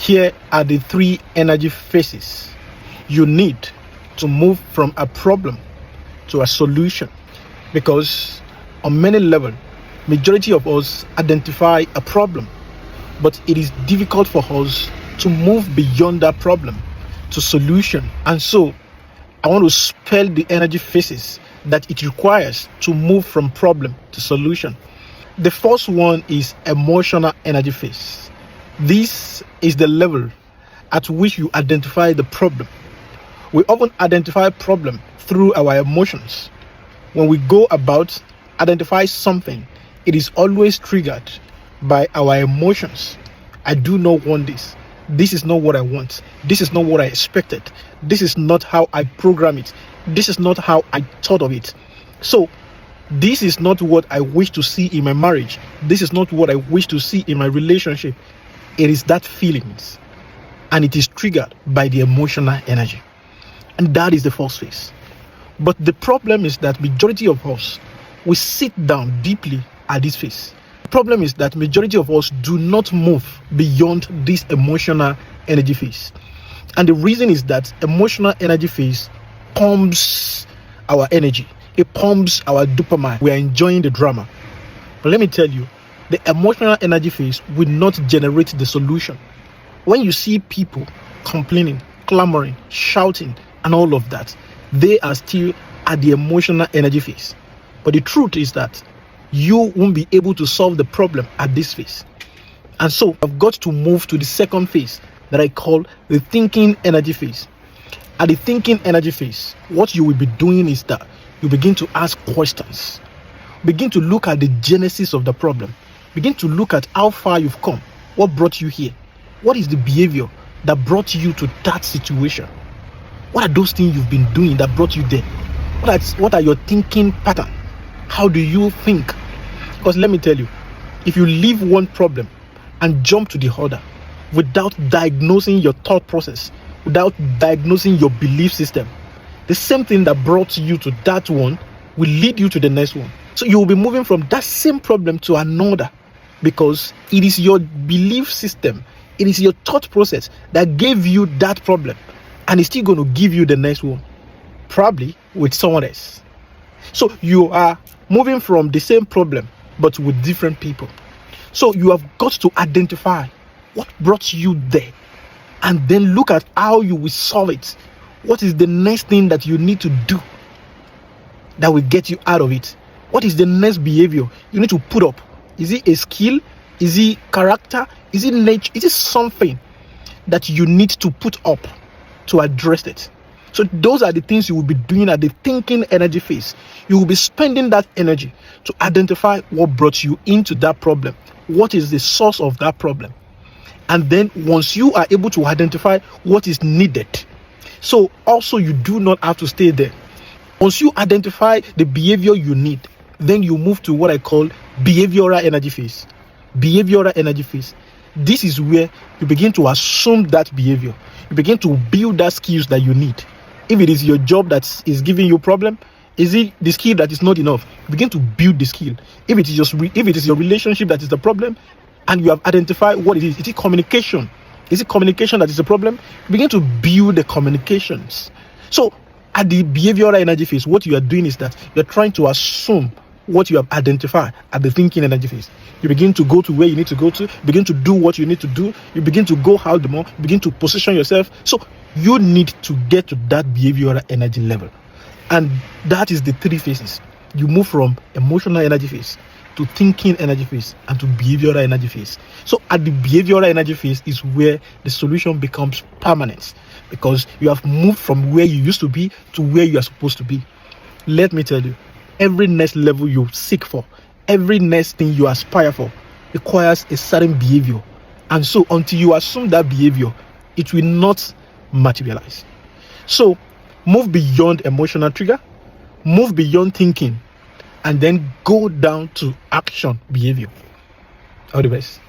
Here are the three energy phases you need to move from a problem to a solution, because on many levels, majority of us identify a problem, but it is difficult for us to move beyond that problem to solution. And so I want to spell the energy phases that it requires to move from problem to solution. The first one is emotional energy phase. This is the level at which you identify the problem. We often identify problem through our emotions. When we go about identify something, it is always triggered by our emotions. I do not want this. This is not what I want. This is not what I expected. This is not how I program it. This is not how I thought of it. So this is not what I wish to see in my marriage. This is not what I wish to see in my relationship. It is that feelings, and it is triggered by the emotional energy. And that is the first phase. But the problem is that majority of us, we sit down deeply at this phase. The problem is that majority of us do not move beyond this emotional energy phase. And the reason is that emotional energy phase pumps our energy. It pumps our dopamine. We are enjoying the drama. But let me tell you, the emotional energy phase will not generate the solution. When you see people complaining, clamoring, shouting, and all of that, they are still at the emotional energy phase. But the truth is that you won't be able to solve the problem at this phase. And so I've got to move to the second phase that I call the thinking energy phase. At the thinking energy phase, what you will be doing is that you begin to ask questions. Begin to look at the genesis of the problem. Begin to look at how far you've come. What brought you here? What is the behavior that brought you to that situation? What are those things you've been doing that brought you there? What are your thinking pattern? How do you think? Because let me tell you, if you leave one problem and jump to the other without diagnosing your thought process, without diagnosing your belief system, the same thing that brought you to that one will lead you to the next one. So you will be moving from that same problem to another, because it is your belief system, it is your thought process that gave you that problem, and it's still going to give you the next one, probably with someone else. So you are moving from the same problem but with different people. So you have got to identify what brought you there, and then look at how you will solve it. What is the next thing that you need to do that will get you out of it? What is the next behavior you need to put up? Is it a skill? Is it character? Is it nature? Is it something that you need to put up to address it? So those are the things you will be doing at the thinking energy phase. You will be spending that energy to identify what brought you into that problem. What is the source of that problem? And then once you are able to identify what is needed, so also you do not have to stay there. Once you identify the behavior you need, then you move to what I call behavioral energy phase. Behavioral energy phase. This is where you begin to assume that behavior. You begin to build that skills that you need. If it is your job that is giving you problem, is it the skill that is not enough? You begin to build the skill. If it is your relationship that is the problem, and you have identified what it is it communication? Is it communication that is the problem? You begin to build the communications. So at the behavioral energy phase, what you are doing is that you're trying to assume what you have identified at the thinking energy phase. You begin to go to where you need to go to, begin to do what you need to do, you begin to go out more, begin to position yourself. So you need to get to that behavioral energy level. And that is the three phases. You move from emotional energy phase to thinking energy phase and to behavioral energy phase. So at the behavioral energy phase is where the solution becomes permanent, because you have moved from where you used to be to where you are supposed to be. Let me tell you, every next level you seek for, every next thing you aspire for requires a certain behavior. And so until you assume that behavior, it will not materialize. So move beyond emotional trigger, move beyond thinking, and then go down to action behavior. All the best.